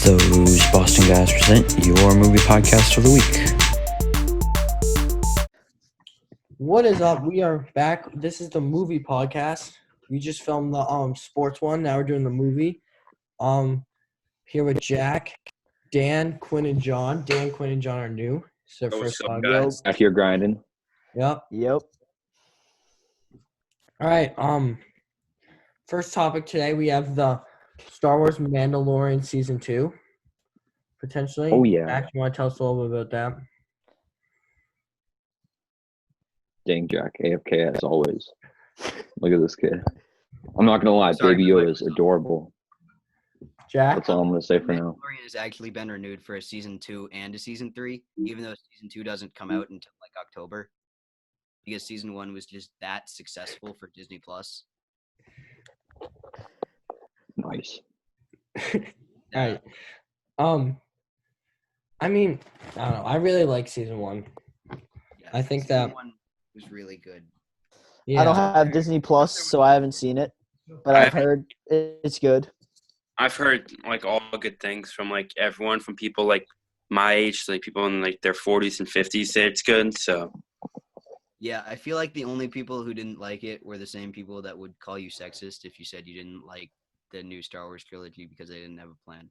Those Boston guys present your movie podcast of the week. What is up? We are back. This is the movie podcast. We just filmed the sports one. Now we're doing the movie. Here with Jack, Dan, Quinn, and John. Dan, Quinn, and John are new. So What's first up, time. guys? Back here grinding. Yep. Yep. All right. First topic today we have the Star Wars Mandalorian season 2. Potentially. Oh, yeah. Jack, you want to tell us a little bit about that? Dang, Jack. AFK as always. Look at this kid. I'm not going to lie. Sorry, Baby but Yoda is adorable. Jack. That's all I'm going to say for now. Mandalorian has actually been renewed for a season 2 and a season 3, even though season 2 doesn't come out until like October, because season 1 was just that successful for Disney Plus. Nice. All right. I mean, I don't know. I really like season 1. Yeah, I think season that- 1 was really good. Yeah. I don't have Disney Plus, so I haven't seen it, but I've heard it's good. I've heard like all good things from like everyone, from people like my age, like people in like their 40s and 50s say it's good. So Yeah, I feel like the only people who didn't like it were the same people that would call you sexist if you said you didn't like the new Star Wars trilogy because they didn't have a plan.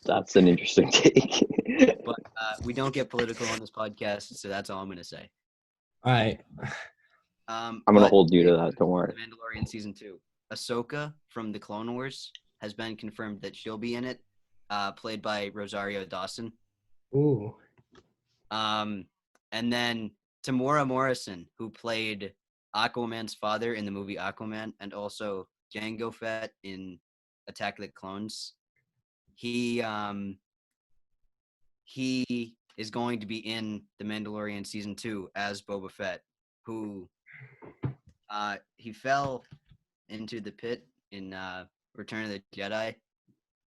That's an interesting take. But we don't get political on this podcast, so that's all I'm going to say. All right. I'm going to hold you to that. Don't worry. The Mandalorian season 2. Ahsoka from the Clone Wars has been confirmed that she'll be in it, played by Rosario Dawson. Ooh. And then Tamora Morrison, who played Aquaman's father in the movie Aquaman, and also Jango Fett in Attack of the Clones. He is going to be in The Mandalorian season 2 as Boba Fett, who he fell into the pit in Return of the Jedi.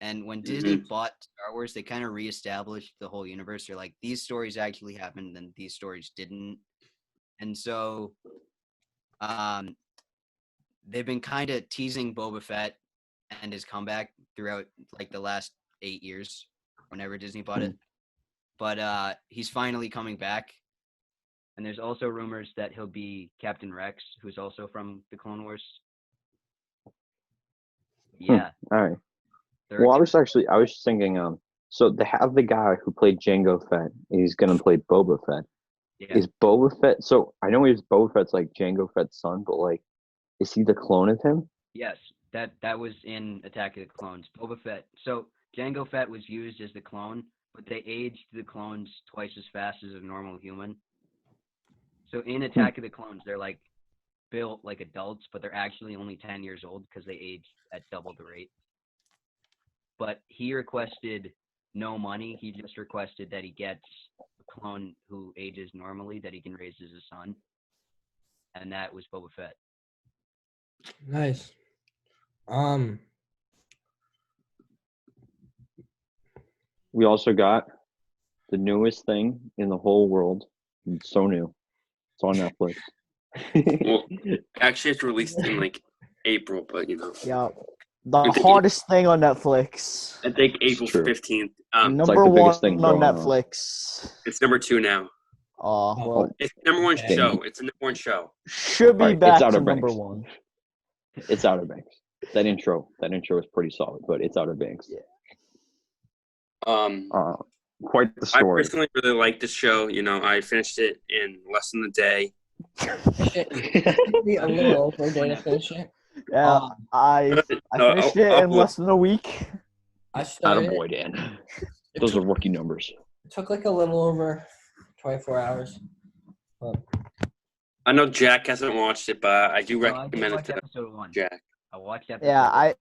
And when Disney bought Star Wars, they kind of reestablished the whole universe. They're like, these stories actually happened, and these stories didn't. And so they've been kind of teasing Boba Fett and his comeback throughout like the last 8 years, whenever Disney bought it. But he's finally coming back. And there's also rumors that he'll be Captain Rex, who's also from the Clone Wars. Yeah. All right. they're- Well, I was just thinking, so they have the guy who played Jango Fett. He's going to play Boba Fett. yeah. Is Boba Fett, so I know Boba Fett's like Jango Fett's son, but like, is he the clone of him? Yes, that was in Attack of the Clones. Boba Fett. So Jango Fett was used as the clone, but they aged the clones twice as fast as a normal human. So in Attack of the Clones, they're like built like adults, but they're actually only 10 years old because they age at double the rate. But he requested no money. He just requested that he gets a clone who ages normally that he can raise as a son. And that was Boba Fett. Nice. We also got the newest thing in the whole world. It's so new. It's on Netflix. well, actually it's released in like April, but you know, Yeah, the hottest thing on Netflix. I think April true. 15th. Number the one biggest thing on going on. Netflix. It's number 2 now. Oh, well, It's the number 1 Okay. show. It's the number 1 show. should be Alright, back it's to Outer number Banks. 1. It's Outer Banks. That intro is pretty solid, but it's Outer Banks. Yeah. Quite the I story. personally really like this show. You know, I finished it in less than a day. Maybe a little over a day to finish it. Yeah, I No, finished it in less than a week. I started it. Attaboy, Dan. It Those are took, rookie numbers. it took like a little over 24 hours. But I know Jack hasn't watched it, but I do So I did recommend it watch to episode 1. Jack. I watched episode Yeah,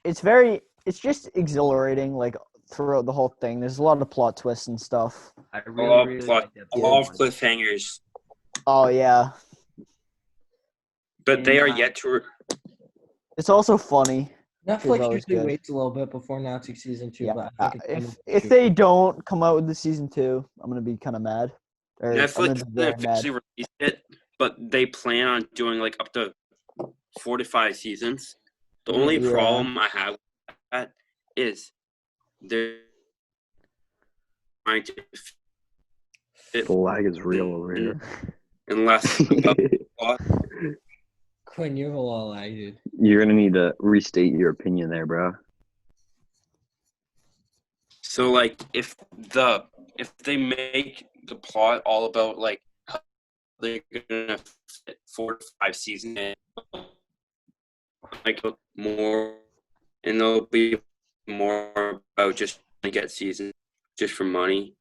it's just exhilarating, like, throughout the whole thing. There's a lot of plot twists and stuff. I A really, lot of really plot, liked a episode lot of 1. cliffhangers, Oh, yeah. but they are And, yet to. It's also funny. Netflix always usually good. waits a little bit before announcing season 2. Yeah. But I think it's If they don't come out with the season 2, I'm going to be kind of mad. Or I'm gonna Netflix be hasn't very mad. officially released it, but they plan on doing like up to 4 to 5 seasons. The only Yeah. problem I have with that is they're trying to fit The lag is real over here. unless about the plot. Quinn, you're a lot lag, dude. You're gonna need to restate your opinion there, bro. So like if they make the plot all about like how they're gonna fit 4 to 5 seasons in, like more, and there'll be more about just to get seasons just for money.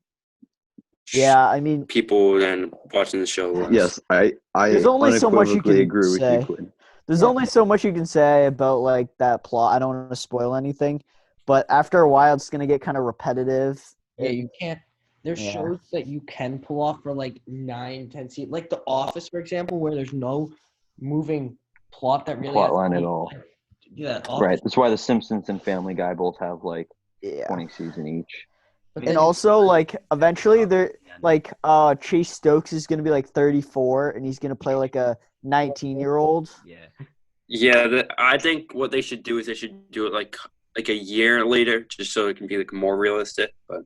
Yeah, I mean, People then watching the show less. Yes, I There's only so much you unequivocally can agree with say. you, Quinn. there's Yeah. only so much you can say about like that plot. I don't want to spoil anything, but after a while, it's gonna get kind of repetitive. Yeah, you can't. There's Yeah. shows that you can pull off for like 9, 10 seasons, like The Office, for example, where there's no moving plot that really Plot has line at any- all. Yeah, Office, Right. That's why The Simpsons and Family Guy both have like Yeah. 20 seasons each. but And then also, like, eventually, they're Yeah. like, Chase Stokes is gonna be like 34, and he's gonna play like a 19-year-old. Yeah. Yeah, I think what they should do is they should do it like a year later, just so it can be like more realistic. But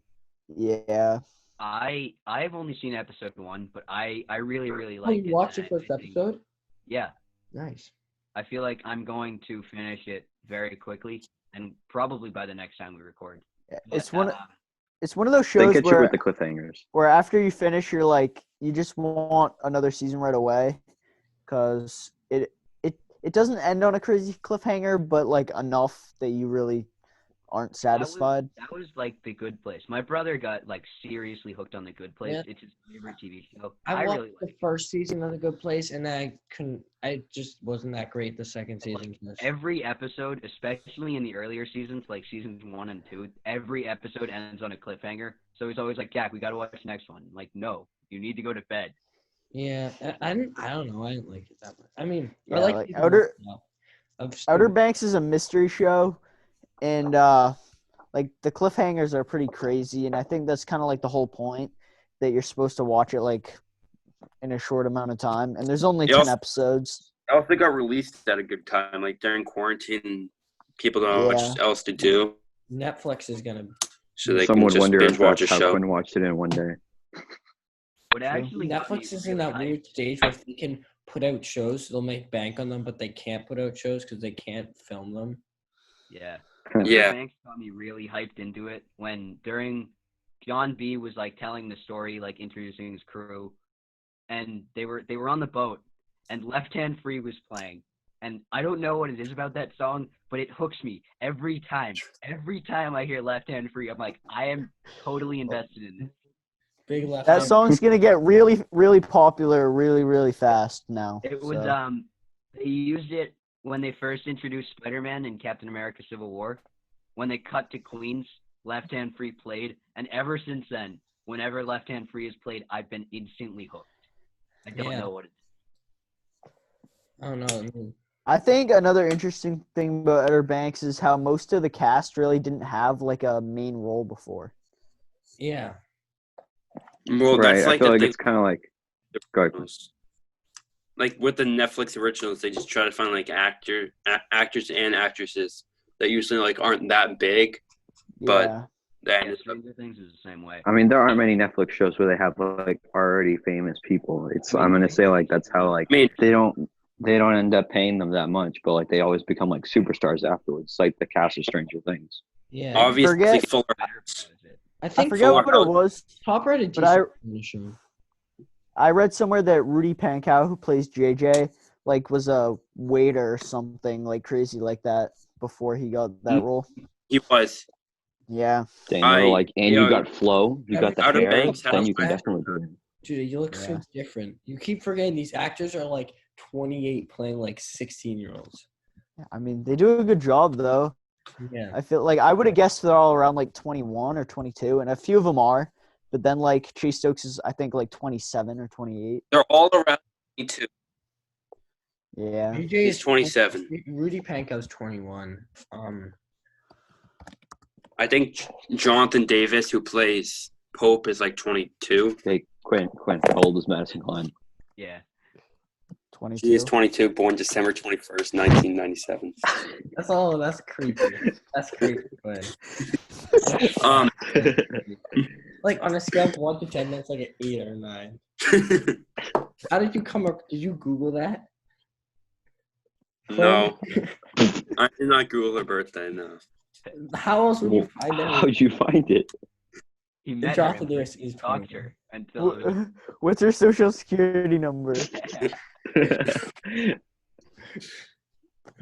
Yeah. I've only seen episode 1, but I really Oh, liked it. you watched the and first I think- episode? Yeah, Nice. I feel like I'm going to finish it very quickly, and probably by the next time we record. It's But, one of those They shows get you where with the cliffhangers. after you finish, you're like, you just want another season right away, because it doesn't end on a crazy cliffhanger, but like enough that you really aren't satisfied. That was like The Good Place. My brother got like seriously hooked on The Good Place. Yeah. It's his favorite TV show. I watched really the like it. first season of The Good Place, and I just wasn't that great the second season. Every episode, especially in the earlier seasons, like seasons 1 and 2, every episode ends on a cliffhanger. So he's always like, "Jack, we got to watch the next one." I'm like, no, you need to go to bed. Yeah, I don't know. I didn't like it that much. I mean, I Yeah, like like season Outer- one now. Of Outer Stupid- Banks is a mystery show, and like the cliffhangers are pretty crazy, and I think that's kind of like the whole point, that you're supposed to watch it like in a short amount of time, and there's only It 10 also- episodes. I also got released at a good time, like during quarantine. People don't know what else to do, Netflix is gonna. so they Some can would just wonder binge if watch a that's how show. Quinn watched it in one day. What actually got me Netflix is in really that hyped- weird stage where they can put out shows, they'll make bank on them, but they can't put out shows because they can't film them. Yeah. Yeah. Banks got me really hyped into it when during John B was like telling the story, like introducing his crew, and they were on the boat, and Left Hand Free was playing, and I don't know what it is about that song, but it hooks me every time. Every time I hear Left Hand Free, I'm like, I am totally invested in this. Big left. That hand. song's gonna get really, really popular really, really fast now. It was so. they used it when they first introduced Spider-Man in Captain America: Civil War. When they cut to Queens, Left Hand Free played, and ever since then, whenever Left Hand Free is played, I've been instantly hooked. I don't Yeah. know what it is. I don't know. I mean, I think another interesting thing about Outer Banks is how most of the cast really didn't have like a main role before. yeah. Well, Right. that's I like feel the like thing. it's kind of like. Go ahead, Quinn. Like with the Netflix originals, they just try to find like actors and actresses that usually like aren't that big. But- Yeah. That Yeah, Stranger Things is the same way. I mean, there aren't many Netflix shows where they have like already famous people. I'm gonna say like that's how like I mean, they don't end up paying them that much, but like they always become like superstars afterwards, like the cast of Stranger Things. Yeah. obviously forget- Fuller Better House. was it. I I think forget Fuller what it House- was. Top rated But I- the show. I read somewhere that Rudy Pankow, who plays JJ, like was a waiter or something like crazy like that before he got that role. He was. Yeah. Dang, I- they're like, and you yeah, got flow, you got the Outer hair, Banks then has you can that. definitely do it. Dude, you look so Yeah. different. You keep forgetting these actors are like 28 playing like 16-year-olds. I mean, they do a good job though. Yeah. I feel like I would have guessed they're all around like 21 or 22, and a few of them are. But then like Chase Stokes is, I think, like 27 or 28. They're all around 22. Yeah. AJ He's is 27. Rudy Pankow's 21. I think Jonathan Davis, who plays Pope, is like 22. Hey, Quinn, how old is Madison Klein? Yeah. 22. She is 22, born December 21st, 1997. That's creepy. That's creepy. But like on a scale of 1 to 10, that's like an 8 or 9. How did you come up? Did you Google that? No, I did not Google her birthday. No. How else would you find out? How'd you find it? He They met dropped her it there. and He's talked to her until it was What's her social security number?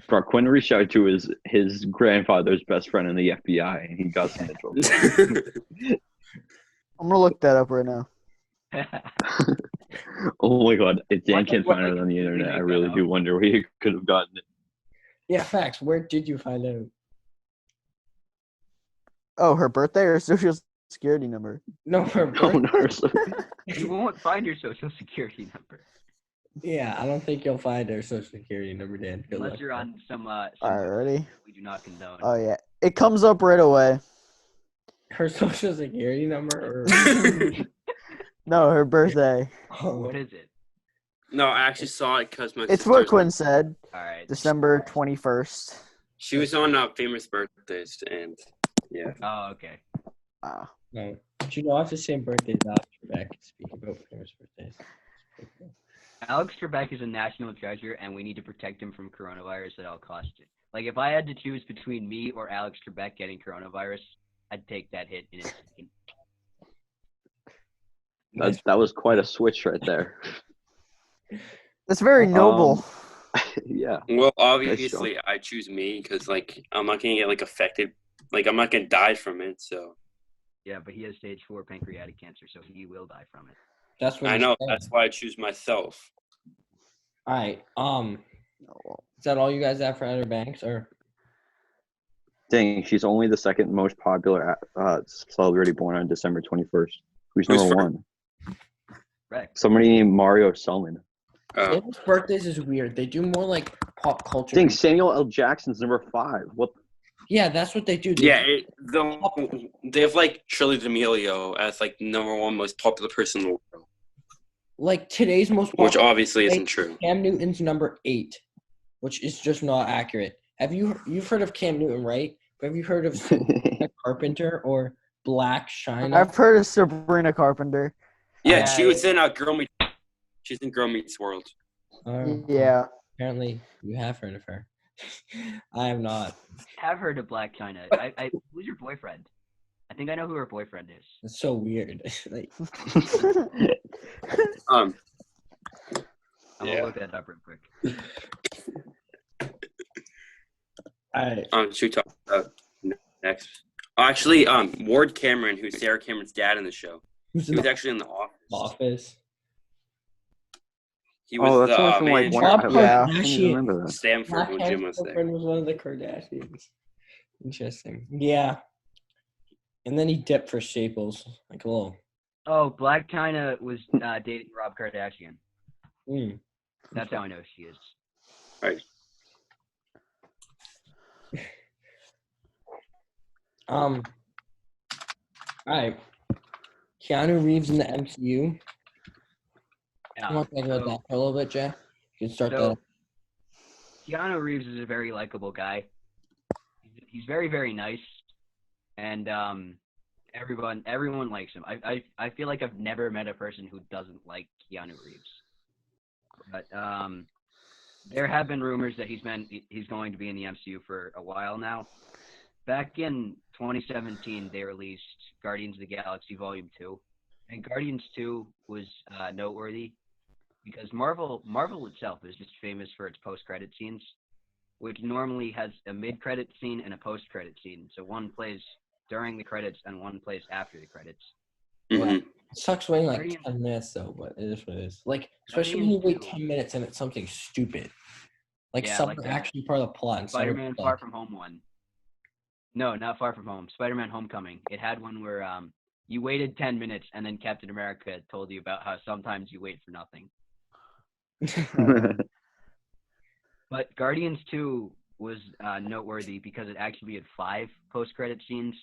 Bro, Quinn reached out to his grandfather's best friend in the FBI, and he got some info. I'm gonna look that up right now. Oh my god, if Dan What- can't what- find it on the internet, I make really that do up? wonder where he could have gotten it. Yeah, facts. Where did you find out? Oh, her birthday or social security number? No, her Oh birth. no, so- You won't find your social security number Yeah, I don't think you'll find her social security number, Dan. Good unless luck. you're on some All right, ready? we do not condone. Oh yeah, it comes up right away. Her social security number, or No, her birthday. What is it? No, I actually saw it because my It's what sister's- Quinn said. All right. December 21st. She was on Famous Birthdays, and yeah. Oh, okay. Ah, no. But you know, I have the same birthday as Alex Trebek. Speaking about famous birthdays. Alex Trebek is a national treasure, and we need to protect him from coronavirus at all costs. Like, if I had to choose between me or Alex Trebek getting coronavirus, I'd take that hit in a second. that was quite a switch right there. that's very noble. Yeah. Well, obviously, I choose me because, like, I'm not gonna get like affected. Like, I'm not gonna die from it. So Yeah, but he has stage 4 pancreatic cancer, so he will die from it. That's what I he know said. that's why I choose myself. All right. Oh, Is that all you guys have for Outer Banks, or? Dang, she's only the second most popular celebrity born on December 21st. Who's Who's number first? one? Rex. Somebody named Mario Selman. Famous birthdays is weird. They do more like pop culture. Dang, Samuel L. Jackson's number 5. What? Yeah, that's what they do. They Yeah, do- they have like Shirley D'Amelio as like number 1 most popular person in the world, like today's most which popular. obviously isn't true. Cam Newton's number 8, which is just not accurate. You've heard of Cam Newton, right? But have you heard of Sabrina Carpenter or Black China? I've heard of Sabrina Carpenter. Yeah, she was in Girl Meets. She's in Girl Meets World. Yeah. Apparently, you have heard of her. I have not. Have heard of Black China. Who's your boyfriend? I think I know who her boyfriend is. It's so weird. Like, Um, I'm Yeah. gonna look that up real quick. I should we talk about next? Actually, Ward Cameron, who's Sarah Cameron's dad in the show, who's he in was the actually in the office. office? He was Oh, that's the only from like manager one. Bob I Yeah. didn't Kardashian. remember at that. Stanford Black when Jim China's was there. girlfriend was one of the Kardashians. Interesting. Yeah. And then he dipped for Staples, like a little. Oh, Black China was dating Rob Kardashian. Mm. That's how I know she is. All right. Keanu Reeves in the MCU. Yeah. I want to talk about that for a little bit, Jay. You can start So- that. Keanu Reeves is a very likable guy. He's very, very nice, and everyone likes him. I feel like I've never met a person who doesn't like Keanu Reeves. But there have been rumors that he's going to be in the MCU for a while now. Back in 2017, they released Guardians of the Galaxy Volume 2, and Guardians 2 was noteworthy because Marvel itself is just famous for its post-credit scenes, which normally has a mid-credit scene and a post-credit scene. So one plays during the credits and one plays after the credits. Mhm. It sucks waiting like Guardians- 10 minutes, though, but it is what it is. Like, especially when you wait 10 minutes and it's something stupid. Like, Yeah, something like that. actually part of the plot. and some Spider-Man of the- Far From Home one. No, not Far From Home. Spider-Man Homecoming. It had one where you waited 10 minutes and then Captain America told you about how sometimes you wait for nothing. But Guardians 2 was noteworthy because it actually had 5 post-credit scenes.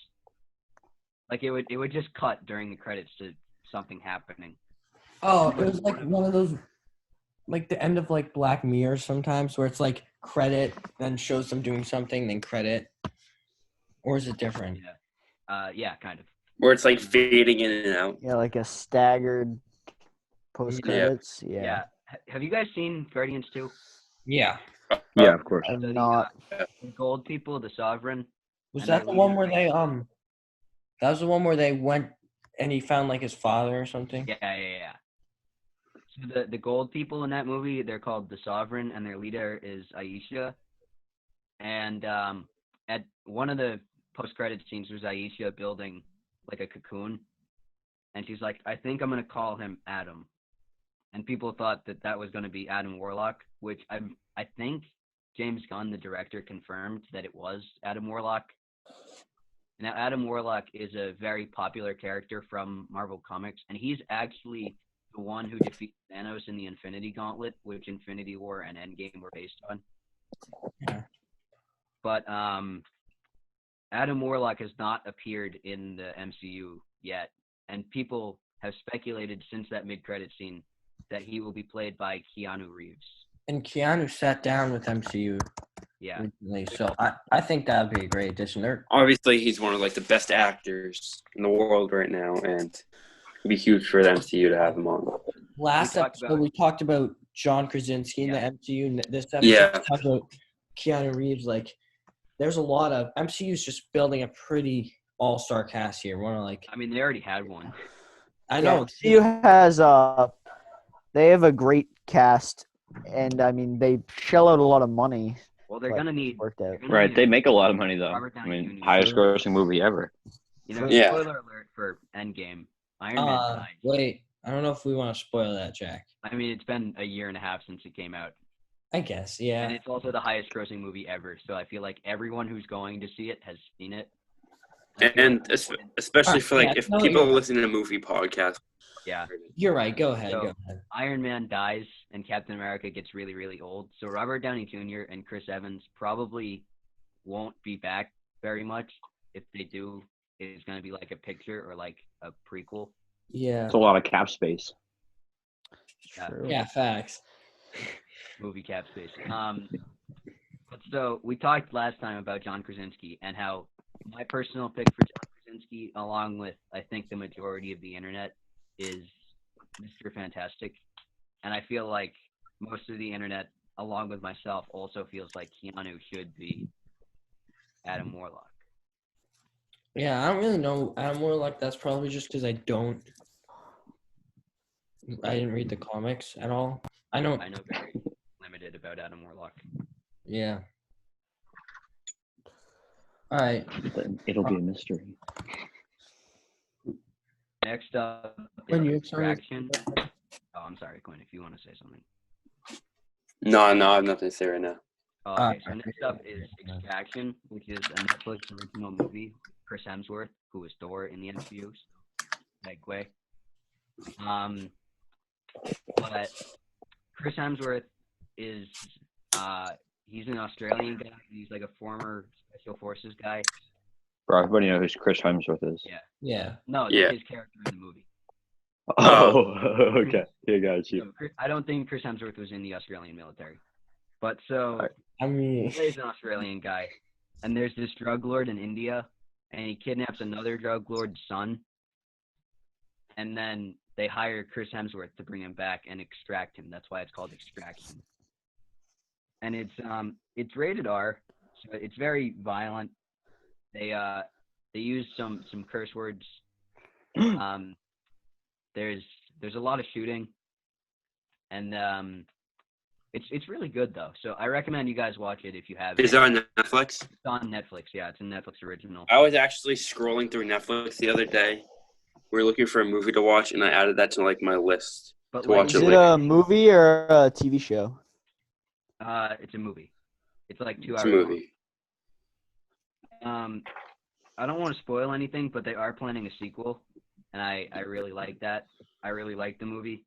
Like it would just cut during the credits to something happening. Oh, it was like one of those like the end of like Black Mirror sometimes, where it's like credit, then shows them doing something, then credit, or is it different? Yeah, kind of. Where it's like fading in and out. Yeah, like a staggered post credits. Yeah. Have you guys seen Guardians 2? Yeah. Yeah, of course. I'm So not. the gold people, the sovereign. Was And that they the one leave- where they That was the one where they went and he found like his father or something. Yeah. So the gold people in that movie, they're called the Sovereign, and their leader is Aisha. And at one of the post-credit scenes was Aisha building like a cocoon, and she's like, "I think I'm gonna call him Adam." And people thought that was gonna be Adam Warlock, which I think James Gunn, the director, confirmed that it was Adam Warlock. Now, Adam Warlock is a very popular character from Marvel Comics, and he's actually the one who defeated Thanos in the Infinity Gauntlet, which Infinity War and Endgame were based on. Yeah. But Adam Warlock has not appeared in the MCU yet, and people have speculated since that mid-credit scene that he will be played by Keanu Reeves. And Keanu sat down with MCU Yeah. recently, so I think that would be a great addition. Obviously, he's one of like the best actors in the world right now, and it'd be huge for the MCU to have him on. Last We talked episode, about- we talked about John Krasinski in the MCU. And this episode, Yeah. we talked about Keanu Reeves. Like, there's a lot of MCU's just building a pretty all-star cast here. One of like, I mean, they already had one. I know. MCU has they have a great cast, and I mean they shell out a lot of money. Well, they're But gonna need. worked they're out. gonna Right, need- they make a lot of money though. Robert I Downey mean, Jr. highest grossing movie ever. You know, Yeah. spoiler alert for Endgame. Iron Man died. Wait, I don't know if we want to spoil that, Jack. I mean, it's been a year and a half since it came out, I guess, and yeah. it's also the highest-grossing movie ever. So I feel like everyone who's going to see it has seen it. I feel And like- especially for like Yeah, if no, people yeah. are listening to movie podcasts. yeah, You're right. Go ahead. So- Go ahead. Iron Man dies and Captain America gets really, really old. So Robert Downey Jr. and Chris Evans probably won't be back very much. If they do, it's going to be like a picture or like a prequel. Yeah. It's a lot of cap space. True. Yeah, facts. Movie cap space. But so we talked last time about John Krasinski and how my personal pick for John Krasinski, along with I think the majority of the internet, is Mr. Fantastic. And I feel like most of the internet, along with myself, also feels like Keanu should be Adam Warlock. Yeah, I don't really know Adam Warlock. That's probably just because I didn't read the comics at all. I know. I know very limited about Adam Warlock. Yeah. All right. Then it'll be a mystery. Next up, Quinn, is you excited? Extraction. Oh, I'm sorry, Quinn, if you want to say something. No, I have nothing to say right now. Oh, Ah, okay, so next up is Extraction, which is a Netflix original movie. Chris Hemsworth, who was Thor in the MCU. Segue. But Chris Hemsworth is he's an Australian guy. He's like a former special forces guy. Bro, everybody knows who Chris Hemsworth is. Yeah. Yeah. No, that's Yeah. his character in the movie. Oh, okay. Yeah, got you. So I don't think Chris Hemsworth was in the Australian military. But so Alright. I mean, he plays an Australian guy, and there's this drug lord in India, and he kidnaps another drug lord's son, and then they hire Chris Hemsworth to bring him back and extract him. That's why it's called Extraction. And it's rated R, so it's very violent. They use some curse words. There's a lot of shooting, and it's really good though. So I recommend you guys watch it if you haven't. Is it on Netflix? It's on Netflix. Yeah, it's a Netflix original. I was actually scrolling through Netflix the other day. We were looking for a movie to watch, and I added that to like my list. But to watch Is it it a movie or a TV show? it's a movie. It's like 2 It's hours. a movie. long. I don't want to spoil anything, but they are planning a sequel, and I really like that. I really like the movie.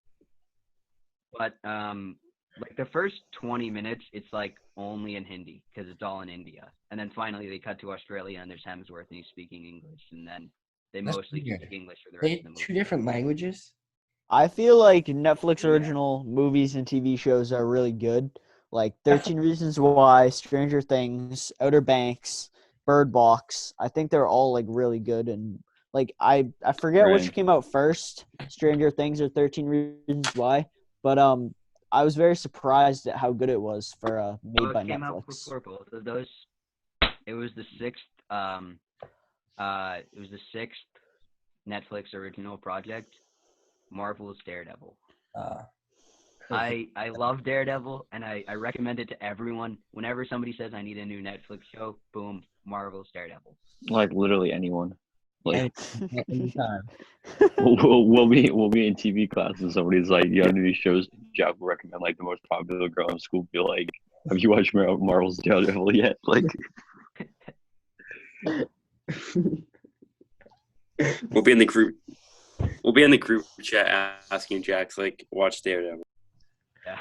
But like the first 20 minutes, it's like only in Hindi because it's all in India, and then finally they cut to Australia and there's Hemsworth and he's speaking English, and then they That's mostly weird. speak English for the they rest of the two movie. different languages. I feel like Netflix original movies and TV shows are really good. Like 13 Reasons Why, Stranger Things, Outer Banks, Bird Box. I think they're all like really good, and like I forget Right. which came out first, Stranger Things or 13 Reasons Why, but I was very surprised at how good it was for made by It came out Netflix. before both of those. It was the sixth. It was the sixth Netflix original project, Marvel's Daredevil. I love Daredevil, and I recommend it to everyone. Whenever somebody says I need a new Netflix show, boom, Marvel's Daredevil. Like literally anyone. Like anytime. we'll be in TV class and somebody's like, "You have these shows." Jack will recommend like the most popular girl in school. Be like, "Have you watched Marvel's Daredevil yet?" Like, We'll be in the group. We'll be in the group chat asking Jack's like, watch Daredevil. Yeah.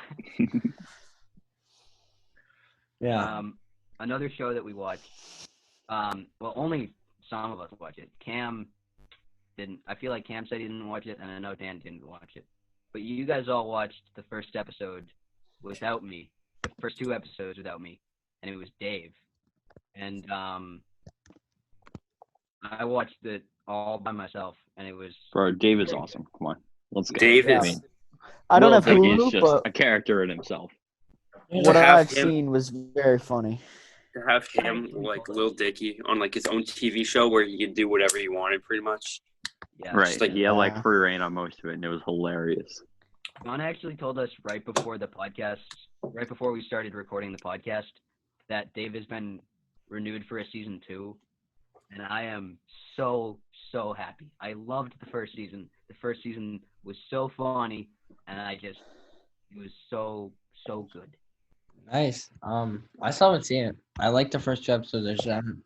Yeah. Another show that we watched. Well, only some of us watch it. Cam didn't. I feel like Cam said he didn't watch it, and I know Dan didn't watch it. But you guys all watched the first episode without me. The first 2 episodes without me, and it was Dave. And I watched it all by myself, and it was. bro, Dave is awesome. Come on, let's go. Dave Yeah. I is mean, I don't Will have Dickey is Hulu, just but a character in himself. what have I've him- seen was very funny. to have him like Lil Dicky on like his own TV show where he could do whatever he wanted, pretty much. Yeah. Right? Just like- he had like Yeah. free reign on most of it, and it was hilarious. John actually told us right before the podcast, right before we started recording the podcast, that Dave has been renewed for a season 2, and I am so happy. I loved the first season. The first season was so funny, and it was so good. Nice. I still haven't seen it. I like the first 2 episodes. I just haven't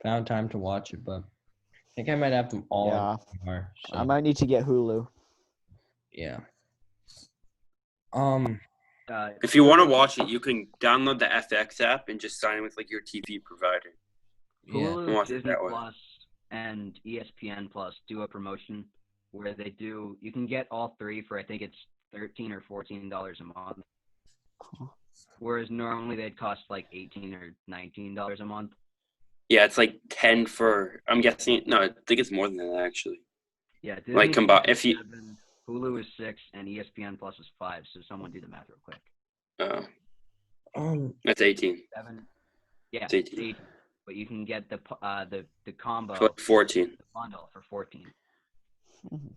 found time to watch it, but I think I might have them all. Yeah. in my car, so, I might need to get Hulu. yeah. If you want to watch it, you can download the FX app and just sign in with like your TV provider. Yeah. Hulu, Watch it Disney that way. Plus, and ESPN Plus do a promotion where you can get all 3 for I think it's $13 or $14 a month. Whereas normally they'd cost like $18 or $19 a month. Yeah, it's like 10 for. I'm guessing. No, I think it's more than that actually. Yeah, Disney Like, Plus combine- is if you- 7, Hulu is 6, and ESPN Plus is 5. So someone do the math real quick. That's 18. 7. Yeah, It's 18. 18. But you can get the combo, For like 14. the bundle for 14. Mhm.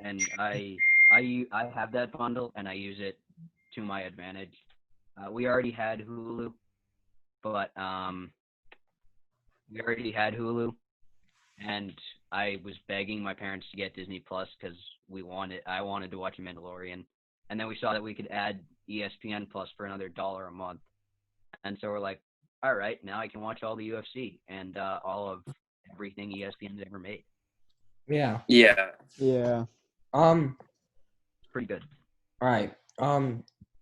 And I have that bundle and I use it to my advantage. We already had Hulu, but and I was begging my parents to get Disney Plus because I wanted to watch Mandalorian, and then we saw that we could add ESPN Plus for another $1 a month, and so we're like, all right, now I can watch all the UFC and all of everything ESPN's ever made. Yeah. Yeah. Yeah. It's pretty good. All right.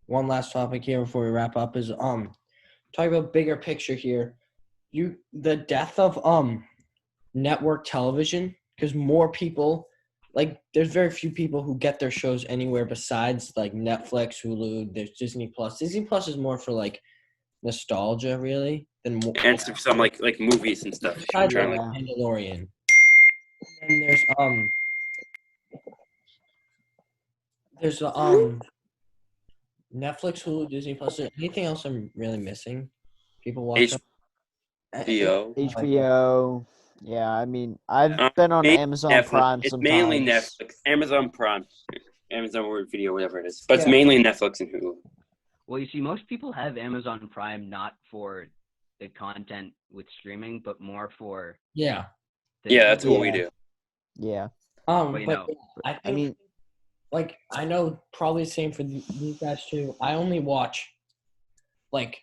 One last topic here before we wrap up is talk about bigger picture here. The death of network television, because more people, like, there's very few people who get their shows anywhere besides like Netflix, Hulu. There's Disney Plus. Disney Plus is more for like nostalgia, really, than more. And some like movies and stuff. I'm Besides trying like to, Mandalorian. And there's Netflix, Hulu, Disney Plus. Is there anything else I'm really missing? People watch them? HBO. HBO. Yeah, I mean, I've Um, been on mainly Amazon Netflix. Prime It's sometimes. mainly Netflix, Amazon Prime, Amazon Word Video, whatever it is. But it's Yeah. mainly Netflix and Hulu. Well, you see, most people have Amazon Prime not for the content with streaming, but more for Yeah. Yeah, that's what we Yeah. do. Yeah. Well, you But know. I think, I mean, like, I know probably the same for these guys too. I only watch like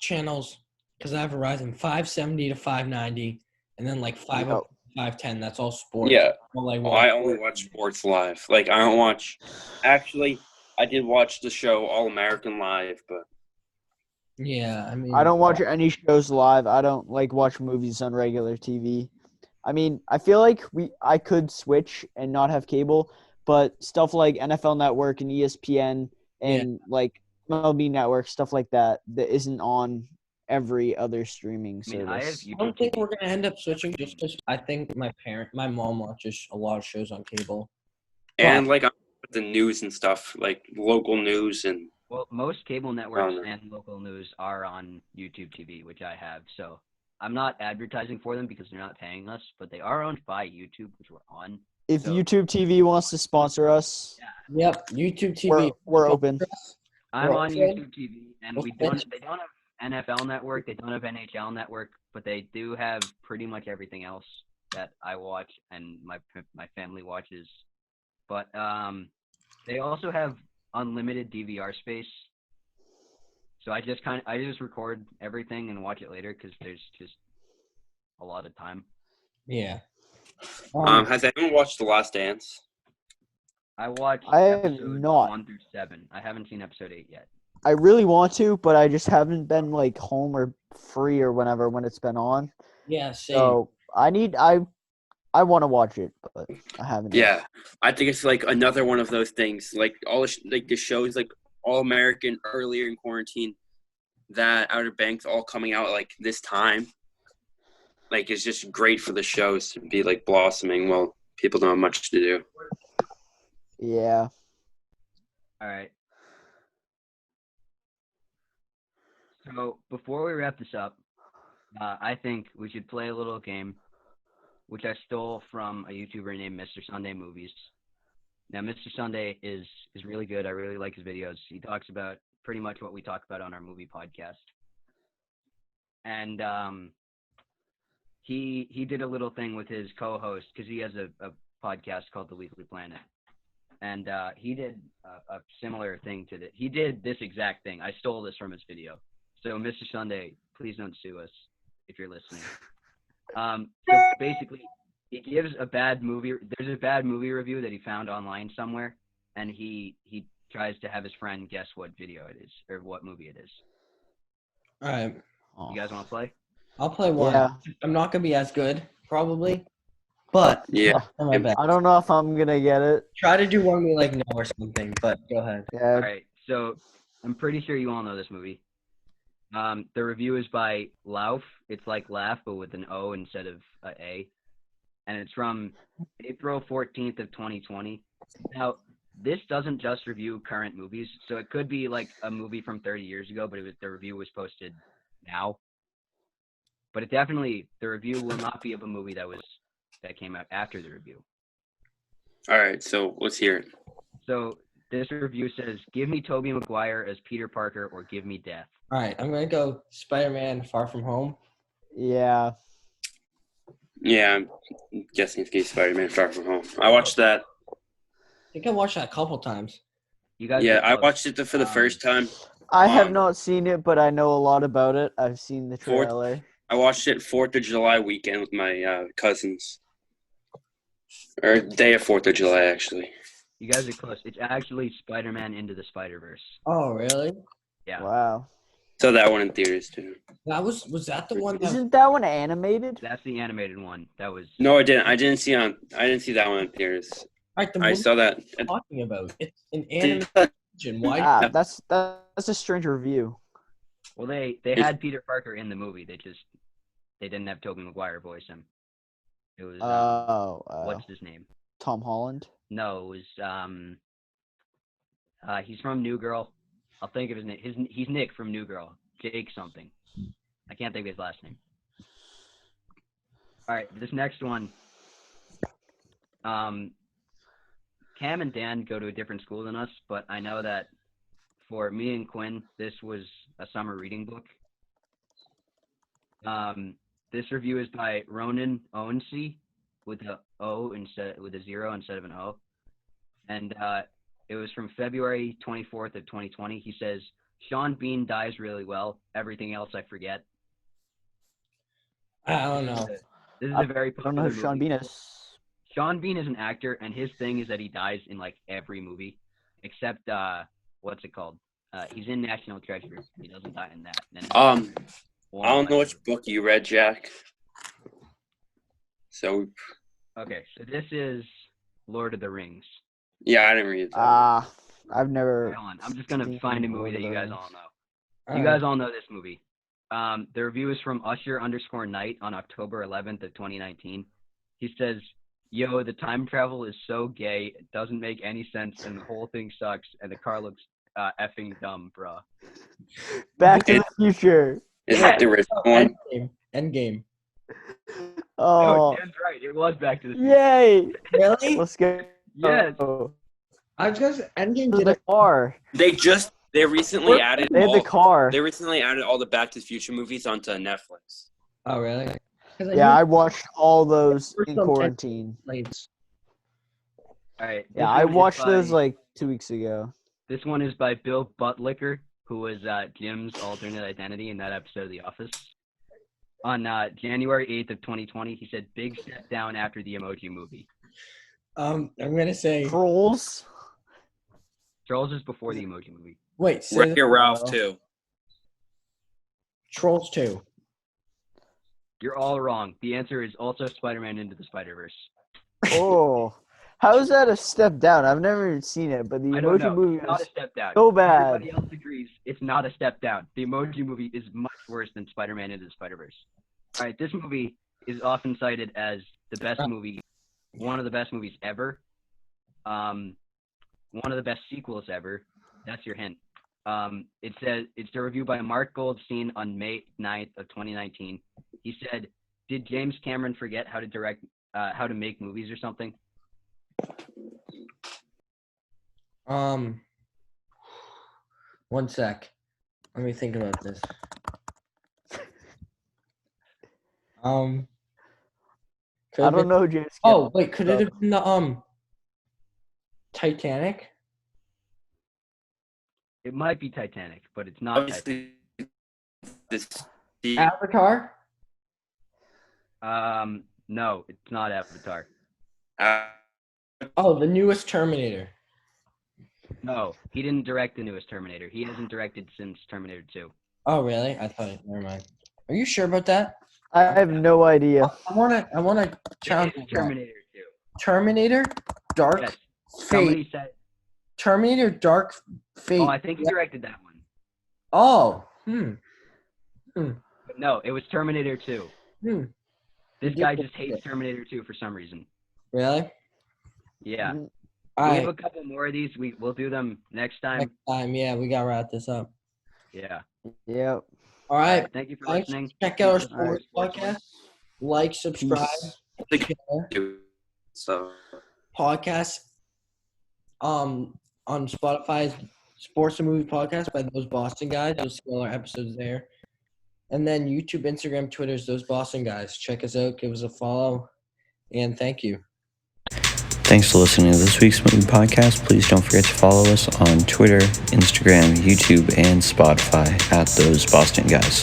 channels because I have Verizon 570 to 590, and then like 510. That's all sports. Yeah. All I Oh, watch. I only watch sports live. Like I don't watch. Actually, I did watch the show All American Live, but Yeah, I mean, I don't watch any shows live. I don't like watch movies on regular TV. I mean, I feel like I could switch and not have cable, but stuff like NFL Network and ESPN and like MLB Network, stuff like that isn't on every other streaming I mean, I have service. I don't YouTube think TV. we're gonna end up switching just because I think my mom watches a lot of shows on cable. And like the news and stuff, like local news and Well, most cable networks no. and local news are on YouTube TV, which I have. So I'm not advertising for them because they're not paying us, but they are owned by YouTube, which we're on. If So- YouTube TV wants to sponsor us, Yep, YouTube TV. we're open. I'm on Okay. YouTube TV, and Okay. they don't have NFL Network, they don't have NHL Network, but they do have pretty much everything else that I watch and my family watches. But they also have unlimited DVR space. So I just record everything and watch it later because there's just a lot of time. Yeah. Has anyone watched The Last Dance? I watched I have episodes not. 1 through 7. I haven't seen episode 8 yet. I really want to, but I just haven't been like home or free or whenever when it's been on. Yeah, same. So I want to watch it, but I haven't. yet. Yeah, I think it's like another one of those things. Like like the shows, like All American earlier in quarantine, that Outer Banks all coming out like this time. Like it's just great for the shows to be like blossoming while people don't have much to do. Yeah. All right. So before we wrap this up, I think we should play a little game, which I stole from a YouTuber named Mr. Sunday Movies. Now, Mr. Sunday is really good. I really like his videos. He talks about pretty much what we talk about on our movie podcast. And he did a little thing with his co-host because he has a podcast called The Weekly Planet. And he did a similar thing to that. He did this exact thing. I stole this from his video. So, Mr. Sunday, please don't sue us if you're listening. So basically, he gives a bad movie. There's a bad movie review that he found online somewhere, and he tries to have his friend guess what video it is or what movie it is. All right. You guys want to play? I'll play one. Yeah. I'm not gonna be as good, probably, but Yeah. I'll try my best. I don't know if I'm gonna get it. Try to do one we like know or something, but go ahead. Yeah. All right. So I'm pretty sure you all know this movie. The review is by Lauf. It's like laugh, but with an O instead of A. And it's from April 14th of 2020. Now, this doesn't just review current movies, so it could be like a movie from 30 years ago, but the review was posted now. But the review will not be of a movie that came out after the review. All right, so let's hear it. So this review says, "Give me Tobey Maguire as Peter Parker, or give me death." All right, I'm gonna go Spider-Man: Far From Home. Yeah. Yeah, I'm guessing it's Gay Spider-Man Far From Home. I watched that. I think I watched that a couple times. You guys, Yeah, are I close. watched it for the first time. I have Um, not seen it, but I know a lot about it. I've seen the Fourth- trailer. I watched it 4th of July weekend with my cousins. Or day of 4th of July, actually. You guys are close. It's actually Spider-Man Into the Spider-Verse. Oh, really? Yeah. Wow. So that one in theaters, too. Was that the one that? Isn't that one animated? That's the animated one. That was No, I didn't. I didn't see that one in theaters. All right, the I movie saw that. I'm talking about. It's an animation. Why? Ah, that's a strange review. well. They had Peter Parker in the movie. They didn't have Tobey Maguire voice him. It was what's his name? Tom Holland. No, it was he's from New Girl. I'll think of his name. He's Nick from New Girl. Jake something. I can't think of his last name. All right, this next one. Cam and Dan go to a different school than us, but I know that for me and Quinn, this was a summer reading book. This review is by Ronan Owensy with a with a 0 instead of an O, and it was from February 24th of 2020. He says, "Sean Bean dies really well. Everything else I forget." I don't know. This is I a very I don't popular know who Sean movie. Bean is. Sean Bean is an actor, and his thing is that he dies in like every movie, except what's it called? He's in National Treasure. He doesn't die in that. And I don't know which book you read, Jack. So, Okay, so this is Lord of the Rings. Yeah, I didn't read that. I've never. Hold on. I'm just gonna seen find a Lord movie of that you guys the all know. All You right. guys all know this movie. The review is from Usher_Knight on October 11th of 2019. He says, "Yo, the time travel is so gay, it doesn't make any sense, and the whole thing sucks, and the car looks effing dumb, bruh." Back to the Future. Is that the original one? Endgame. Oh, Oh, Dan's right. It was Back to the Future. yay! Really? Let's go. Yes. I was gonna say Endgame The did it. car. They recently added They had the car. They recently added all the Back to the Future movies onto Netflix. Oh really? 'Cause Yeah, I knew watched all those First in some quarantine. plates. All right. Yeah, this I one is watched by- those like 2 weeks ago. This one is by Bill Buttlicker, who was Jim's alternate identity in that episode of The Office. On January 8th of 2020, he said, "Big step down after the Emoji Movie." I'm gonna say. Trolls. Trolls is before the Emoji Movie. Wait, say Wreck-It that- Ralph too. Trolls 2. You're all wrong. The answer is also Spider-Man Into the Spider-Verse. Oh, how is that a step down? I've never even seen it, but the I don't Emoji know. Movie It's not was a step down. so bad. Everybody else agrees it's not a step down. The Emoji Movie is much worse than Spider-Man Into the Spider-Verse. All right, this movie is often cited as the best movie, one of the best movies ever, one of the best sequels ever. That's your hint. It says it's a review by Mark Goldstein on May 9th of 2019. He said, "Did James Cameron forget how to make movies or something?" One sec. Let me think about this. I don't know, James. Oh wait, could it have been the Titanic? It might be Titanic, but it's not Titanic. Obviously, the Avatar? No, it's not Avatar. Oh, the newest Terminator. No, he didn't direct the newest Terminator. He hasn't directed since Terminator 2. Oh really? I thought. Never mind. Are you sure about that? I have no idea. I wanna challenge It is that. Terminator 2. Terminator, Dark Yes. Fate. Somebody said. Terminator, Dark Fate. Oh, I think he directed that one. Oh, But no, it was Terminator 2. Hmm. This did guy get just hates it. Terminator 2 for some reason. Really? Yeah. All We have right. a couple more of these. We'll do them next time. Next time, yeah, we gotta wrap this up. Yeah. Yep. All right. Thank you for Thanks. listening. Check out our Keep listening to sports podcast. Like, subscribe, Peace. share. so Podcast on Spotify's Sports and Movie Podcast by those Boston guys. You'll see all our episodes there. And then YouTube, Instagram, Twitter's those Boston guys. Check us out, give us a follow, and thank you. Thanks for listening to this week's movie podcast. Please don't forget to follow us on Twitter, Instagram, YouTube, and Spotify at Those Boston Guys.